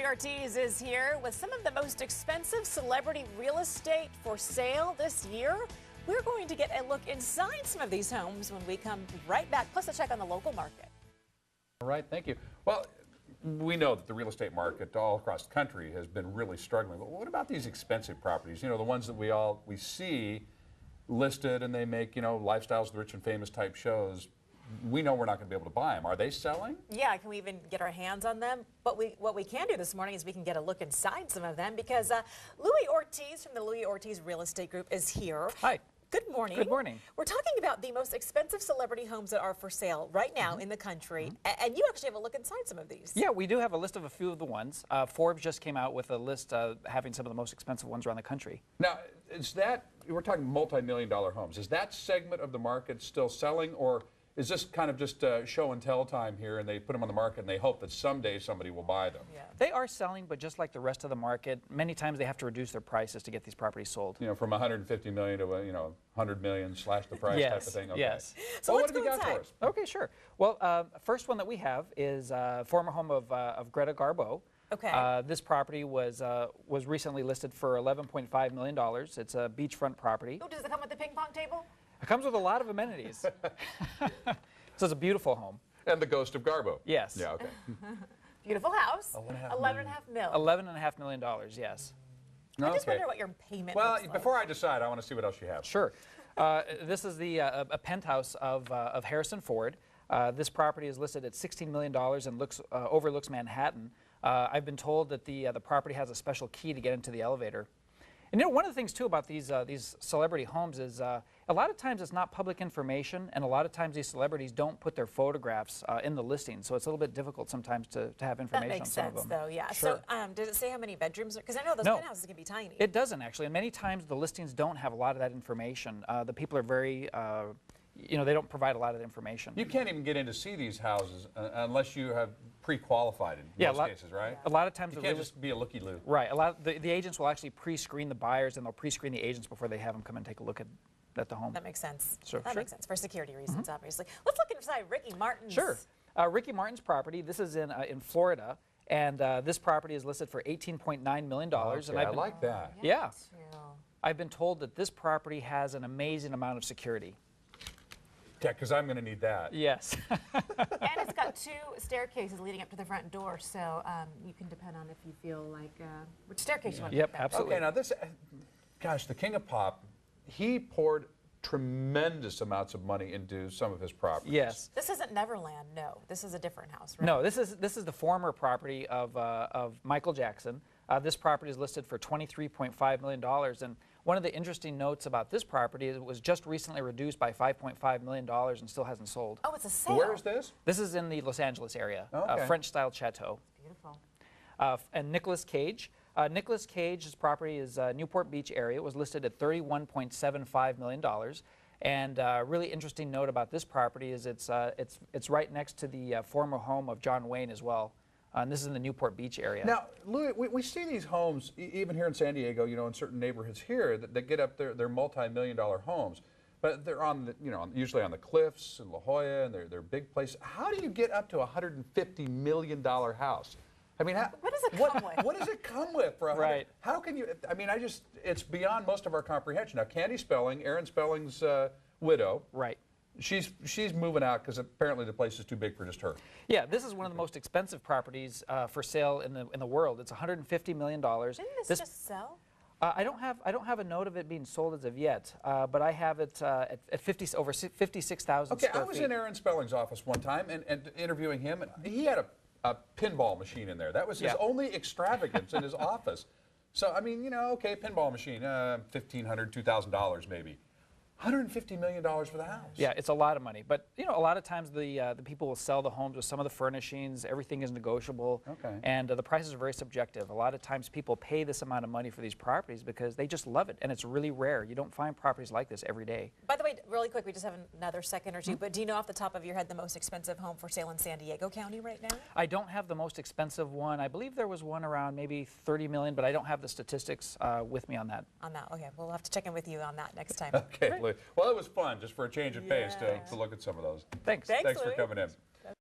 Ortiz is here with some of the most expensive celebrity real estate for sale this year. We're going to get a look inside some of these homes when we come right back, plus a check on the local market. All right, thank you. Well, we know that the real estate market all across the country has been really struggling, but what about these expensive properties? You know, the ones that we see listed and they make, you know, Lifestyles of the Rich and Famous type shows. We know we're not going to be able to buy them. Are they selling? Yeah, can we even get our hands on them? But what we can do this morning is we can get a look inside some of them because Louie Ortiz from the Louie Ortiz Real Estate Group is here. Hi. Good morning. Good morning. We're talking about the most expensive celebrity homes that are for sale right now in the country, and you actually have a look inside some of these. Yeah, we do have a list of a few of the ones. Forbes just came out with a list having some of the most expensive ones around the country. Now, is that, we're talking multi-million-dollar homes, is that segment of the market still selling, or is this kind of just show and tell time here and they put them on the market and they hope that someday somebody will buy them? Yeah. They are selling, but just like the rest of the market, many times they have to reduce their prices to get these properties sold. You know, from 150 million to, you know, 100 million, slash the price type of thing? Okay. Yes. So well, let's what have go you got inside. for us? Okay, sure. Well, first one that we have is former home of Greta Garbo. Okay. This property was recently listed for $11.5 million. It's a beachfront property. Oh, does it come with the ping pong table? It comes with a lot of amenities. So it's a beautiful home. And the ghost of Garbo. Yes. Yeah, okay. Beautiful house. $11.5 million. $11.5 million, yes. I just wonder what your payment Well, looks like. before I decide, I want to see what else you have. Sure. This is the a penthouse of Harrison Ford. This property is listed at $16 million and overlooks Manhattan. I've been told that the property has a special key to get into the elevator. And you know, one of the things too about these celebrity homes is a lot of times it's not public information, and a lot of times these celebrities don't put their photographs in the listing, so it's a little bit difficult sometimes to have information on some of them. That makes sense, though, yeah. Sure. So does it say how many bedrooms? Because I know those No. penthouses can be tiny. It doesn't actually, and many times the listings don't have a lot of that information. The people are very, you know, they don't provide a lot of information. You can't even get in to see these houses unless you have pre-qualified in most cases, right? A lot of times you can't just be a looky-loo. Right. A lot of the agents will actually pre-screen the buyers, and they'll pre-screen the agents before they have them come and take a look at the home. That makes sense. Sure. That makes sense for security reasons, obviously. Let's look inside Ricky Martin's. Sure. Ricky Martin's property. This is in Florida, and this property is listed for $18.9 million. Okay, and I like that. Yeah. I've been told that this property has an amazing amount of security. Yeah, because I'm going to need that. Yes. And it's got 2 staircases leading up to the front door, so you can depend on if you feel like which staircase you want to Yep, take back. absolutely. Okay, now this, gosh, the King of Pop, he poured tremendous amounts of money into some of his properties. Yes. This isn't Neverland, no. This is a different house, right? No, this is the former property of Michael Jackson. This property is listed for $23.5 million, and one of the interesting notes about this property is it was just recently reduced by $5.5 million and still hasn't sold. Oh, it's a sale. Where is this? This is in the Los Angeles area, Okay. French-style chateau. Beautiful. And Nicolas Cage. Nicolas Cage's property is Newport Beach area. It was listed at $31.75 million. And a really interesting note about this property is it's right next to the former home of John Wayne as well. And this is in the Newport Beach area. Now, Louis, we see these homes, even here in San Diego, you know, in certain neighborhoods here, that get up they're multi-million-dollar homes. But they're on the, you know, usually on the cliffs in La Jolla, and they're big places. How do you get up to a $150 million house? I mean, what does it come with? What does it come with for a Right. How can you? I mean, it's beyond most of our comprehension. Now, Candy Spelling, Aaron Spelling's widow, Right. she's moving out because apparently the place is too big for just her. Yeah, this is one of the most expensive properties for sale in the world. It's $150 million. Didn't this just sell? I don't have a note of it being sold as of yet, but I have it at over 56,000 Okay, square I was feet. in Aaron Spelling's office one time and interviewing him, and he had a pinball machine in there. That was his only extravagance in his office. So, I mean, you know, okay, pinball machine, $1,500, $2,000 maybe. $150 million for the house. Yeah, it's a lot of money. But, you know, a lot of times the people will sell the homes with some of the furnishings. Everything is negotiable. Okay. And the prices are very subjective. A lot of times people pay this amount of money for these properties because they just love it. And it's really rare. You don't find properties like this every day. By the way, really quick, we just have another second or two, but do you know off the top of your head the most expensive home for sale in San Diego County right now? I don't have the most expensive one. I believe there was one around maybe $30 million, but I don't have the statistics with me on that. On that, okay. We'll have to check in with you on that next time. Okay, well, it was fun just for a change of pace to look at some of those. Thanks. Thanks for Louie. coming in.